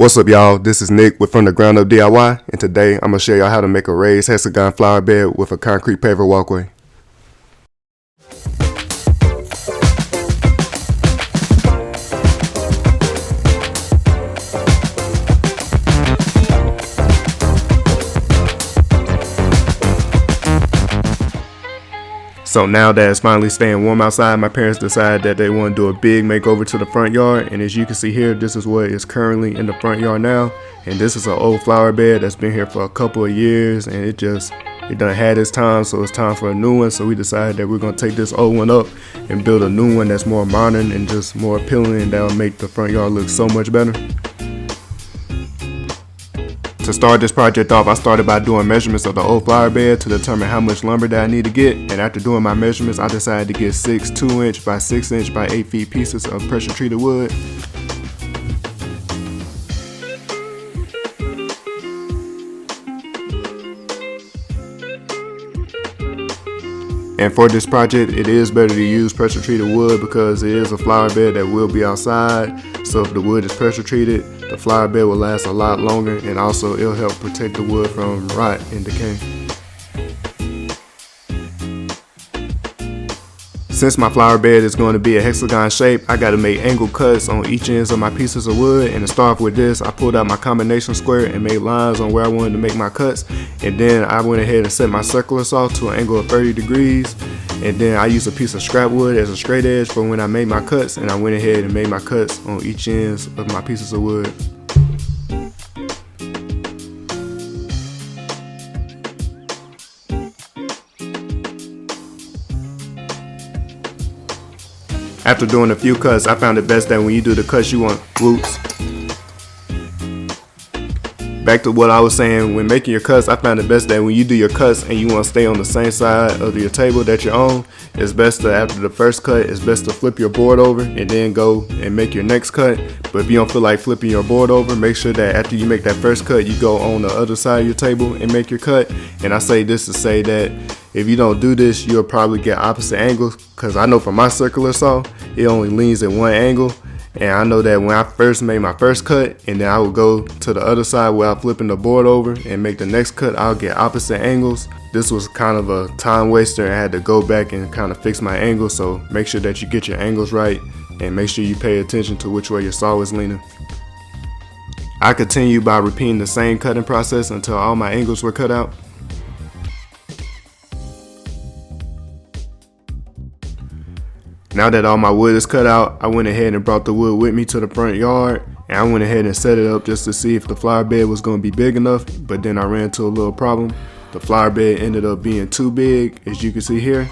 What's up, y'all? This is Nick with From the Ground Up DIY, and today I'm going to show y'all how to make a raised hexagon flower bed with a concrete paver walkway. So now that it's finally staying warm outside, my parents decided that they want to do a big makeover to the front yard. And as you can see here, this is what is currently in the front yard now. And this is an old flower bed that's been here for a couple of years, and it done had its time, so it's time for a new one. So we decided that we're going to take this old one up and build a new one that's more modern and just more appealing, and that'll make the front yard look so much better. To start this project off, I started by doing measurements of the old flower bed to determine how much lumber that I need to get, and after doing my measurements, I decided to get 6 2-inch by 6-inch by 8 feet pieces of pressure treated wood. And for this project, it is better to use pressure treated wood because it is a flower bed that will be outside. So if the wood is pressure treated, the flower bed will last a lot longer, and also it'll help protect the wood from rot and decay. Since my flower bed is going to be a hexagon shape, I got to make angle cuts on each ends of my pieces of wood. And to start off with this, I pulled out my combination square and made lines on where I wanted to make my cuts. And then I went ahead and set my circular saw to an angle of 30 degrees. And then I used a piece of scrap wood as a straight edge for when I made my cuts. And I went ahead and made my cuts on each ends of my pieces of wood. After doing a few cuts, I found it best that when you do the cuts, you want roots. Back to what I was saying, when making your cuts, I found it best that when you do your cuts and you want to stay on the same side of your table that you're on, it's best to, after the first cut, it's best to flip your board over and then go and make your next cut. But if you don't feel like flipping your board over, make sure that after you make that first cut, you go on the other side of your table and make your cut. And I say this to say that if you don't do this, you'll probably get opposite angles, because I know from my circular saw, it only leans at one angle. And I know that when I first made my first cut, and then I would go to the other side without flipping the board over and make the next cut, I'll get opposite angles. This was kind of a time waster, and I had to go back and kind of fix my angles. So make sure that you get your angles right, and make sure you pay attention to which way your saw is leaning. I continued by repeating the same cutting process until all my angles were cut out. Now that all my wood is cut out, I went ahead and brought the wood with me to the front yard, and I went ahead and set it up just to see if the flower bed was going to be big enough. But then I ran into a little problem. The flower bed ended up being too big, as you can see here.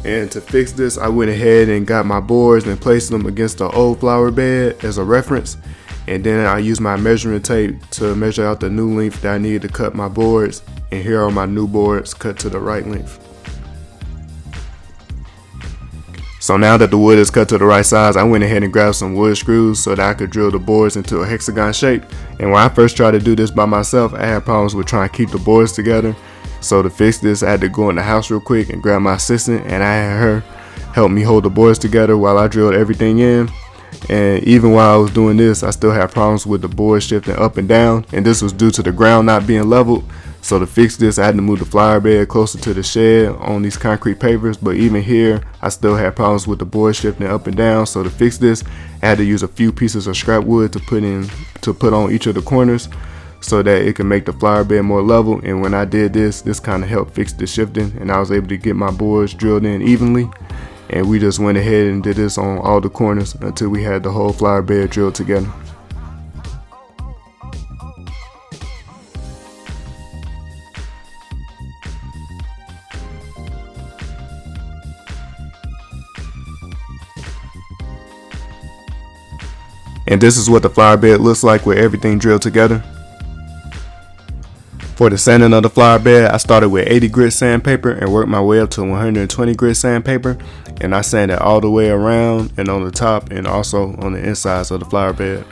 And to fix this, I went ahead and got my boards and placed them against the old flower bed as a reference. And then I used my measuring tape to measure out the new length that I needed to cut my boards. And here are my new boards cut to the right length. So now that the wood is cut to the right size, I went ahead and grabbed some wood screws so that I could drill the boards into a hexagon shape. And when I first tried to do this by myself, I had problems with trying to keep the boards together. So to fix this, I had to go in the house real quick and grab my assistant, and I had her help me hold the boards together while I drilled everything in. And even while I was doing this, I still had problems with the boards shifting up and down, and this was due to the ground not being leveled. So to fix this, I had to move the flower bed closer to the shed on these concrete pavers. But even here, I still had problems with the board shifting up and down. So to fix this, I had to use a few pieces of scrap wood to put on each of the corners so that it can make the flower bed more level. And when I did this kind of helped fix the shifting, and I was able to get my boards drilled in evenly. And we just went ahead and did this on all the corners until we had the whole flower bed drilled together. And this is what the flower bed looks like with everything drilled together. For the sanding of the flower bed, I started with 80 grit sandpaper and worked my way up to 120 grit sandpaper. And I sanded all the way around and on the top and also on the insides of the flower bed.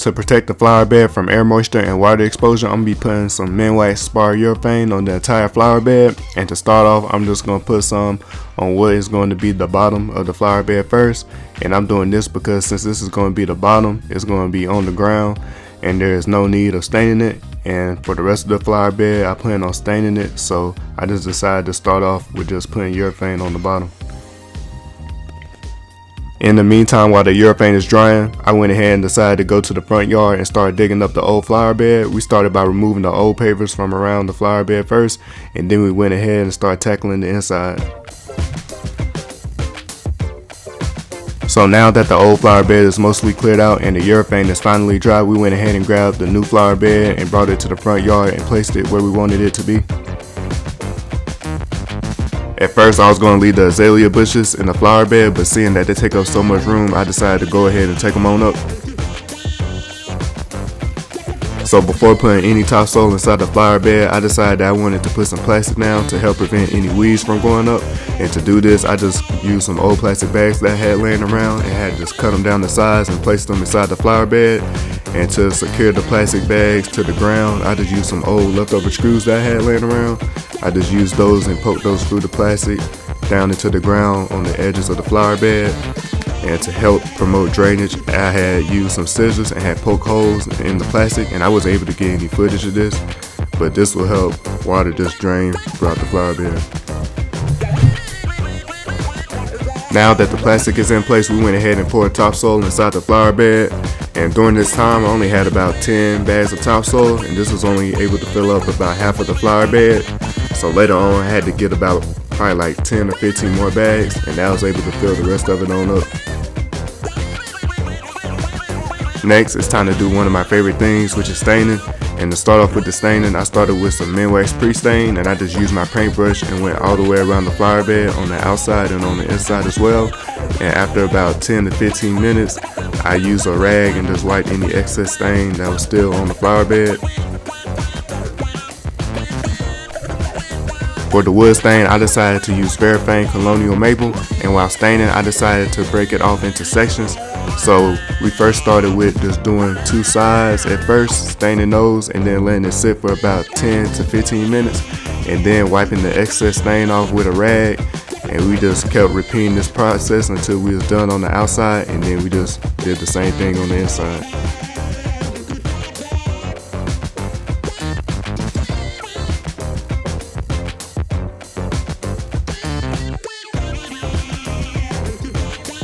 To protect the flower bed from air moisture and water exposure, I'm going to be putting some Minwax spar urethane on the entire flower bed. And to start off, I'm just going to put some on what is going to be the bottom of the flower bed first. And I'm doing this because since this is going to be the bottom, it's going to be on the ground and there is no need of staining it. And for the rest of the flower bed, I plan on staining it, so I just decided to start off with just putting urethane on the bottom. In the meantime, while the urethane is drying, I went ahead and decided to go to the front yard and start digging up the old flower bed. We started by removing the old pavers from around the flower bed first, and then we went ahead and started tackling the inside. So now that the old flower bed is mostly cleared out and the urethane is finally dry, we went ahead and grabbed the new flower bed and brought it to the front yard and placed it where we wanted it to be. At first I was going to leave the azalea bushes in the flower bed, but seeing that they take up so much room, I decided to go ahead and take them on up. So before putting any topsoil inside the flower bed, I decided that I wanted to put some plastic down to help prevent any weeds from going up. And to do this, I just used some old plastic bags that I had laying around and had just cut them down to size and placed them inside the flower bed. And to secure the plastic bags to the ground, I just used some old leftover screws that I had laying around. I just used those and poked those through the plastic down into the ground on the edges of the flower bed. And to help promote drainage, I had used some scissors and had poked holes in the plastic, and I wasn't able to get any footage of this, but this will help water just drain throughout the flower bed. Now that the plastic is in place, we went ahead and poured topsoil inside the flower bed, and during this time I only had about 10 bags of topsoil, and this was only able to fill up about half of the flower bed. So later on I had to get about probably like 10 or 15 more bags, and I was able to fill the rest of it on up. Next, it's time to do one of my favorite things, which is staining. And to start off with the staining, I started with some Minwax pre-stain, and I just used my paintbrush and went all the way around the flower bed on the outside and on the inside as well. And after about 10 to 15 minutes, I used a rag and just wiped any excess stain that was still on the flower bed. For the wood stain, I decided to use Varathane Colonial Maple, and while staining, I decided to break it off into sections. So we first started with just doing two sides at first, staining those, and then letting it sit for about 10 to 15 minutes, and then wiping the excess stain off with a rag. And we just kept repeating this process until we was done on the outside, and then we just did the same thing on the inside.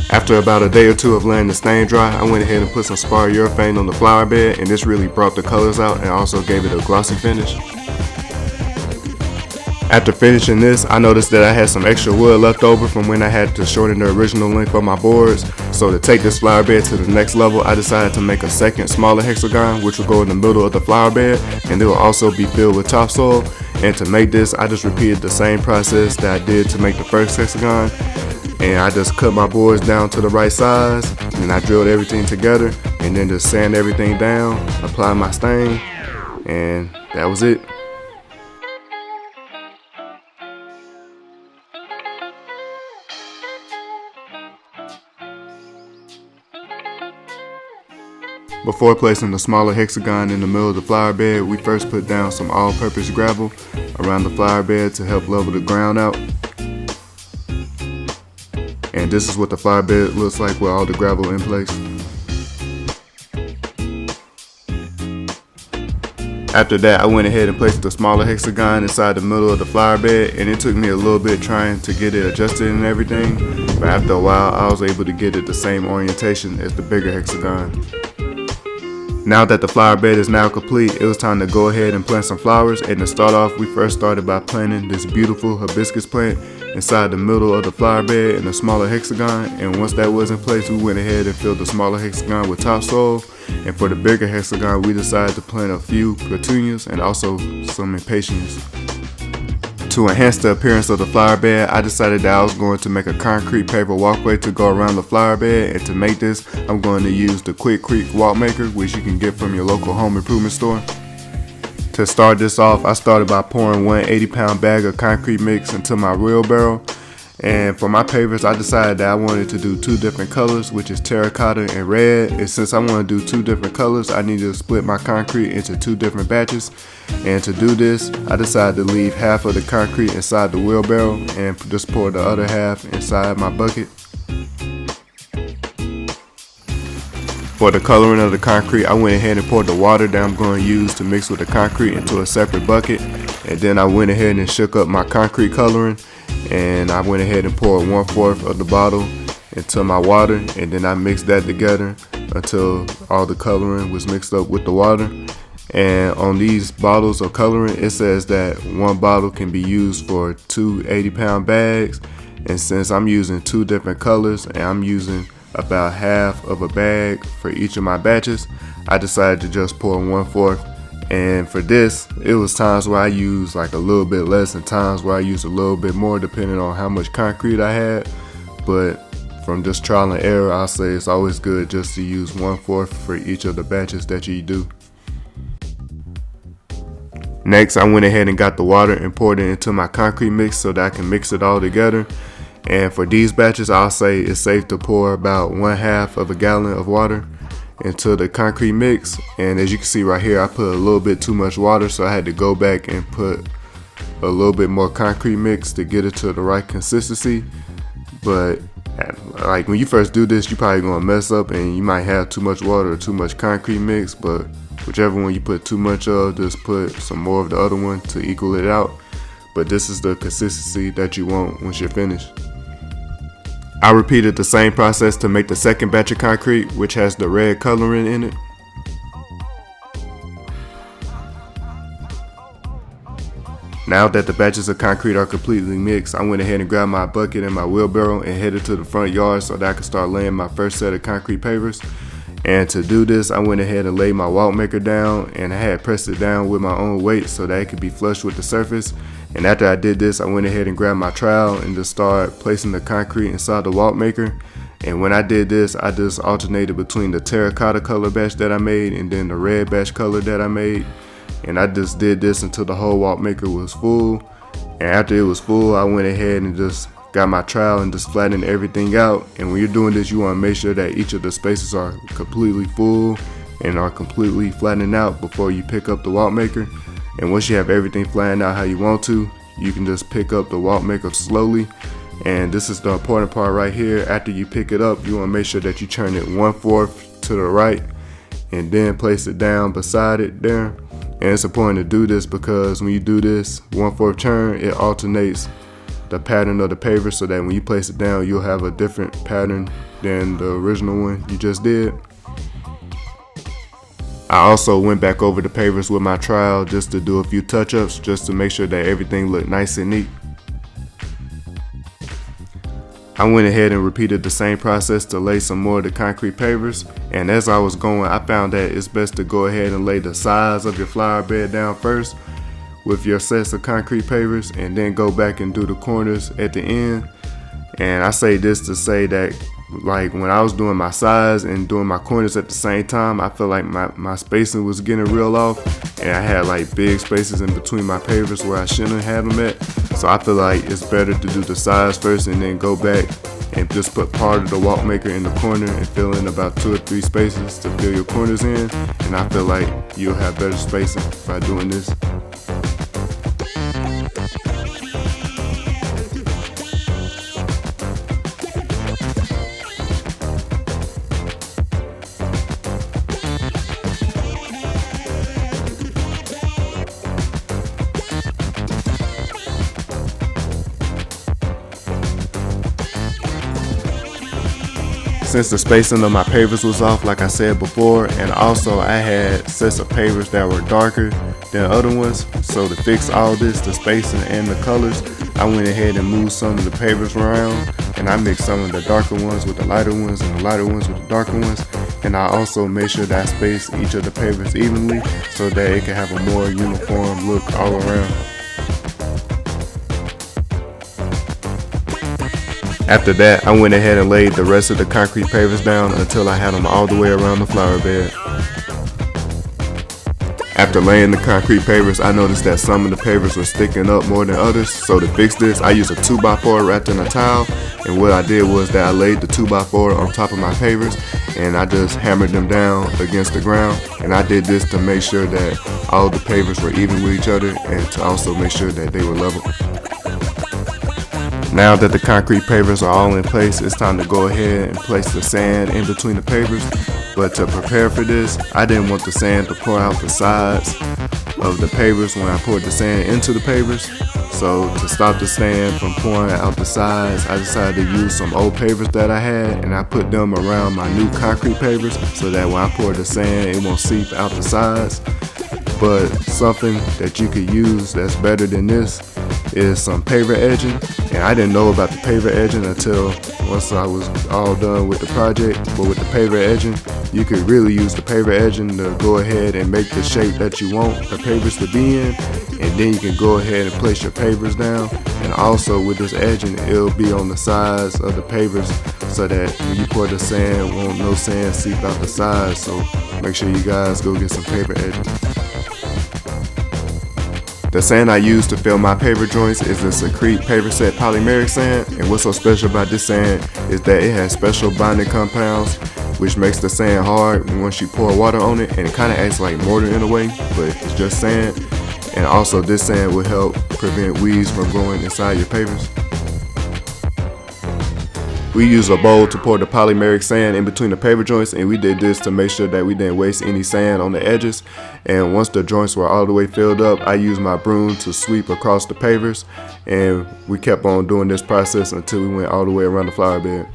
After about a day or two of letting the stain dry, I went ahead and put some spar urethane on the flower bed, and this really brought the colors out and also gave it a glossy finish. After finishing this, I noticed that I had some extra wood left over from when I had to shorten the original length of my boards. So to take this flower bed to the next level, I decided to make a second smaller hexagon, which will go in the middle of the flower bed, and it will also be filled with topsoil. And to make this, I just repeated the same process that I did to make the first hexagon. And I just cut my boards down to the right size, and I drilled everything together, and then just sand everything down, apply my stain, and that was it. Before placing the smaller hexagon in the middle of the flower bed, we first put down some all-purpose gravel around the flower bed to help level the ground out. And this is what the flower bed looks like with all the gravel in place. After that, I went ahead and placed the smaller hexagon inside the middle of the flower bed, and it took me a little bit trying to get it adjusted and everything, but after a while I was able to get it the same orientation as the bigger hexagon. Now that the flower bed is now complete, it was time to go ahead and plant some flowers. And to start off, we first started by planting this beautiful hibiscus plant inside the middle of the flower bed in a smaller hexagon. And once that was in place, we went ahead and filled the smaller hexagon with topsoil. And for the bigger hexagon, we decided to plant a few petunias and also some impatiens. To enhance the appearance of the flower bed, I decided that I was going to make a concrete paver walkway to go around the flower bed, and to make this, I'm going to use the Quikcrete walk maker, which you can get from your local home improvement store. To start this off, I started by pouring one 80-pound bag of concrete mix into my wheelbarrow, And for my pavers, I decided that I wanted to do 2 different colors, which is terracotta and red. And since I want to do 2 different colors, I need to split my concrete into 2 different batches. And to do this, I decided to leave half of the concrete inside the wheelbarrow and just pour the other half inside my bucket. For the coloring of the concrete, I went ahead and poured the water that I'm going to use to mix with the concrete into a separate bucket. And then I went ahead and shook up my concrete coloring. And I went ahead and poured 1/4 of the bottle into my water, and then I mixed that together until all the coloring was mixed up with the water. And on these bottles of coloring, it says that 1 bottle can be used for 2 80-pound bags. And since I'm using 2 different colors and I'm using about half of a bag for each of my batches, I decided to just pour 1/4. And for this, it was times where I used like a little bit less and times where I used a little bit more depending on how much concrete I had. But from just trial and error, I'll say it's always good just to use 1/4 for each of the batches that you do. Next, I went ahead and got the water and poured it into my concrete mix so that I can mix it all together. And for these batches, I'll say it's safe to pour about 1/2 of a gallon of water into the concrete mix. And as you can see right here, I put a little bit too much water, so I had to go back and put a little bit more concrete mix to get it to the right consistency. But like when you first do this, you're probably gonna mess up and you might have too much water or too much concrete mix, but whichever one you put too much of, just put some more of the other one to equal it out. But this is the consistency that you want once you're finished. I repeated the same process to make the second batch of concrete, which has the red coloring in it. Now that the batches of concrete are completely mixed, I went ahead and grabbed my bucket and my wheelbarrow and headed to the front yard so that I could start laying my first set of concrete pavers. And to do this, I went ahead and laid my walk maker down, and I had pressed it down with my own weight so that it could be flush with the surface. And after I did this, I went ahead and grabbed my trowel and just started placing the concrete inside the walk maker. And when I did this, I just alternated between the terracotta color batch that I made and then the red batch color that I made. And I just did this until the whole walk maker was full. And after it was full, I went ahead and just got my trowel and just flattened everything out. And when you're doing this, you want to make sure that each of the spaces are completely full and are completely flattened out before you pick up the walk maker. And once you have everything flattened out how you want to, you can just pick up the walk maker slowly. And this is the important part right here. After you pick it up, you want to make sure that you turn it 1/4 to the right and then place it down beside it there. And it's important to do this because when you do this 1/4 turn, it alternates the pattern of the paver so that when you place it down, you'll have a different pattern than the original one you just did. I also went back over the pavers with my trowel just to do a few touch-ups just to make sure that everything looked nice and neat. I went ahead and repeated the same process to lay some more of the concrete pavers, and as I was going, I found that it's best to go ahead and lay the sides of your flower bed down first with your sets of concrete pavers and then go back and do the corners at the end. And I say this to say that like when I was doing my sides and doing my corners at the same time, I feel like my spacing was getting real off, and I had like big spaces in between my pavers where I shouldn't have them at. So I feel like it's better to do the sides first and then go back and just put part of the walk maker in the corner and fill in about 2 or 3 spaces to fill your corners in. And I feel like you'll have better spacing by doing this. Since the spacing of my pavers was off like I said before, and also I had sets of pavers that were darker than other ones, so to fix all this, the spacing and the colors, I went ahead and moved some of the pavers around, and I mixed some of the darker ones with the lighter ones and the lighter ones with the darker ones. And I also made sure that I spaced each of the pavers evenly so that it can have a more uniform look all around. After that, I went ahead and laid the rest of the concrete pavers down until I had them all the way around the flower bed. After laying the concrete pavers, I noticed that some of the pavers were sticking up more than others. So to fix this, I used a 2x4 wrapped in a towel. And what I did was that I laid the 2x4 on top of my pavers and I just hammered them down against the ground. And I did this to make sure that all the pavers were even with each other and to also make sure that they were level. Now that the concrete pavers are all in place, it's time to go ahead and place the sand in between the pavers. But to prepare for this, I didn't want the sand to pour out the sides of the pavers when I poured the sand into the pavers. So to stop the sand from pouring out the sides, I decided to use some old pavers that I had and I put them around my new concrete pavers so that when I pour the sand, it won't seep out the sides. But something that you could use that's better than this is some paver edging. And I didn't know about the paver edging until once I was all done with the project. But with the paver edging, you could really use the paver edging to go ahead and make the shape that you want the pavers to be in. And then you can go ahead and place your pavers down. And also with this edging, it'll be on the sides of the pavers so that when you pour the sand, won't no sand seep out the sides. So make sure you guys go get some paver edging. The sand I use to fill my paver joints is the Sakrete paver set polymeric sand, and what's so special about this sand is that it has special bonding compounds which makes the sand hard once you pour water on it, and it kind of acts like mortar in a way, but it's just sand. And also this sand will help prevent weeds from growing inside your pavers. We use a bowl to pour the polymeric sand in between the paver joints, and we did this to make sure that we didn't waste any sand on the edges. And once the joints were all the way filled up, I used my broom to sweep across the pavers, and we kept on doing this process until we went all the way around the flower bed.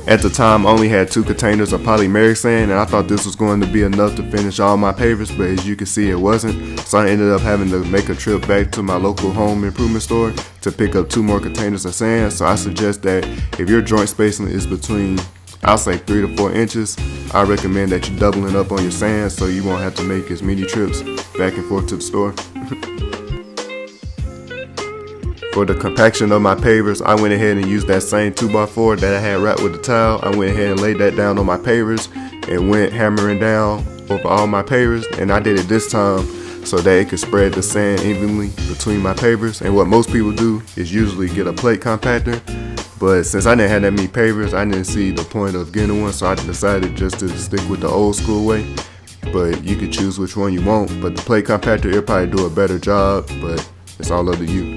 At the time, I only had 2 containers of polymeric sand, and I thought this was going to be enough to finish all my pavers, but as you can see, it wasn't. So I ended up having to make a trip back to my local home improvement store to pick up 2 more containers of sand. So I suggest that if your joint spacing is between, I'll say 3 to 4 inches, I recommend that you doubling up on your sand so you won't have to make as many trips back and forth to the store. For the compaction of my pavers, I went ahead and used that same 2x4 that I had wrapped with the towel. I went ahead and laid that down on my pavers and went hammering down over all my pavers. And I did it this time so that it could spread the sand evenly between my pavers. And what most people do is usually get a plate compactor. But since I didn't have that many pavers, I didn't see the point of getting one, so I decided just to stick with the old school way. But you can choose which one you want. But the plate compactor, it'll probably do a better job, but it's all up to you.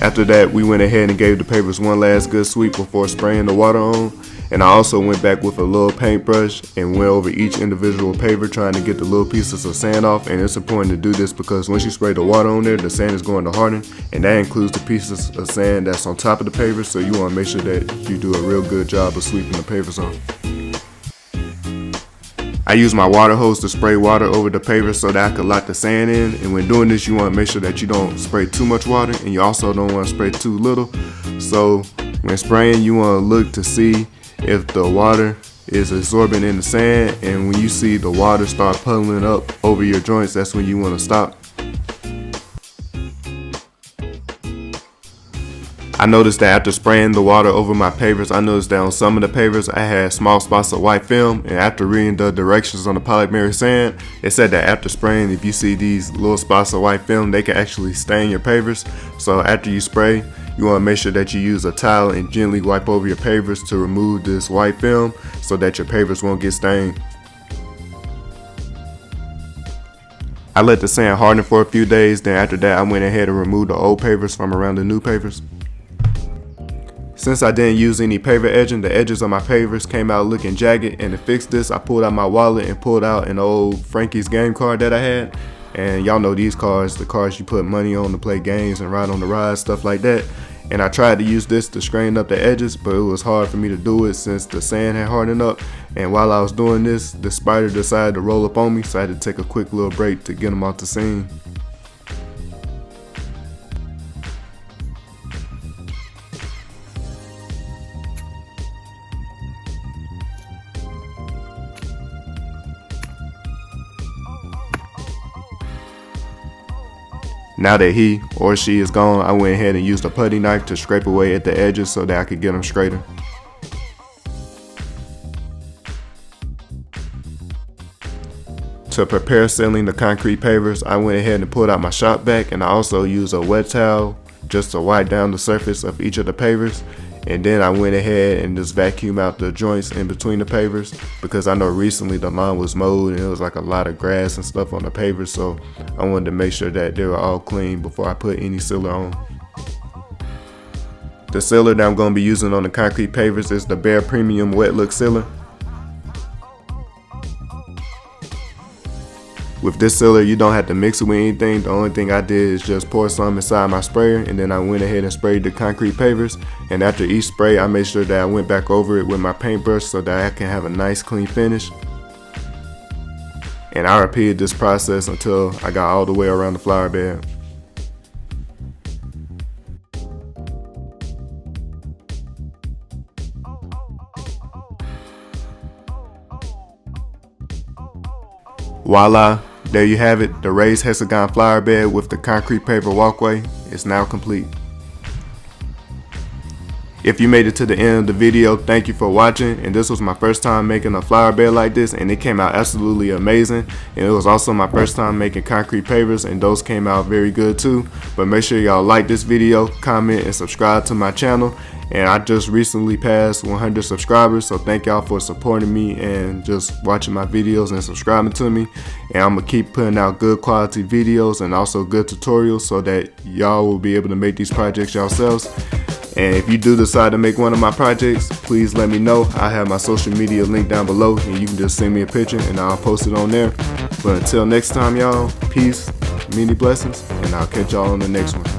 After that, we went ahead and gave the pavers one last good sweep before spraying the water on. And I also went back with a little paintbrush and went over each individual paver trying to get the little pieces of sand off. And it's important to do this because once you spray the water on there, the sand is going to harden. And that includes the pieces of sand that's on top of the pavers. So you want to make sure that you do a real good job of sweeping the pavers off. I use my water hose to spray water over the pavers so that I could lock the sand in. And when doing this, you want to make sure that you don't spray too much water and you also don't want to spray too little. So when spraying, you want to look to see if the water is absorbing in the sand. And when you see the water start puddling up over your joints, that's when you want to stop. I noticed that after spraying the water over my pavers, I noticed that on some of the pavers I had small spots of white film, and after reading the directions on the polymeric sand, it said that after spraying, if you see these little spots of white film, they can actually stain your pavers. So after you spray, you want to make sure that you use a towel and gently wipe over your pavers to remove this white film so that your pavers won't get stained. I let the sand harden for a few days, then after that I went ahead and removed the old pavers from around the new pavers. Since I didn't use any paver edging, the edges of my pavers came out looking jagged, and to fix this, I pulled out my wallet and pulled out an old Frankie's game card that I had. And y'all know these cards, the cards you put money on to play games and ride on the rides, stuff like that. And I tried to use this to straighten up the edges, but it was hard for me to do it since the sand had hardened up. And while I was doing this, the spider decided to roll up on me, so I had to take a quick little break to get him off the scene. Now that he or she is gone, I went ahead and used a putty knife to scrape away at the edges so that I could get them straighter. To prepare sealing the concrete pavers, I went ahead and pulled out my shop vac, and I also used a wet towel just to wipe down the surface of each of the pavers. And then I went ahead and just vacuum out the joints in between the pavers, because I know recently the lawn was mowed and it was like a lot of grass and stuff on the pavers, so I wanted to make sure that they were all clean before I put any sealer on. The sealer that I'm going to be using on the concrete pavers is the Behr Premium Wet Look Sealer. With this sealer, you don't have to mix it with anything. The only thing I did is just pour some inside my sprayer, and then I went ahead and sprayed the concrete pavers. And after each spray, I made sure that I went back over it with my paintbrush so that I can have a nice clean finish. And I repeated this process until I got all the way around the flower bed. Voila! There you have it, the raised hexagon flower bed with the concrete paver walkway is now complete. If you made it to the end of the video, thank you for watching, and this was my first time making a flower bed like this, and it came out absolutely amazing. And it was also my first time making concrete pavers, and those came out very good too. But make sure y'all like this video, comment, and subscribe to my channel. And I just recently passed 100 subscribers, so thank y'all for supporting me and just watching my videos and subscribing to me. And I'm gonna keep putting out good quality videos and also good tutorials so that y'all will be able to make these projects yourselves. And if you do decide to make one of my projects, please let me know. I have my social media link down below, and you can just send me a picture and I'll post it on there. But until next time, y'all, peace, many blessings, and I'll catch y'all on the next one.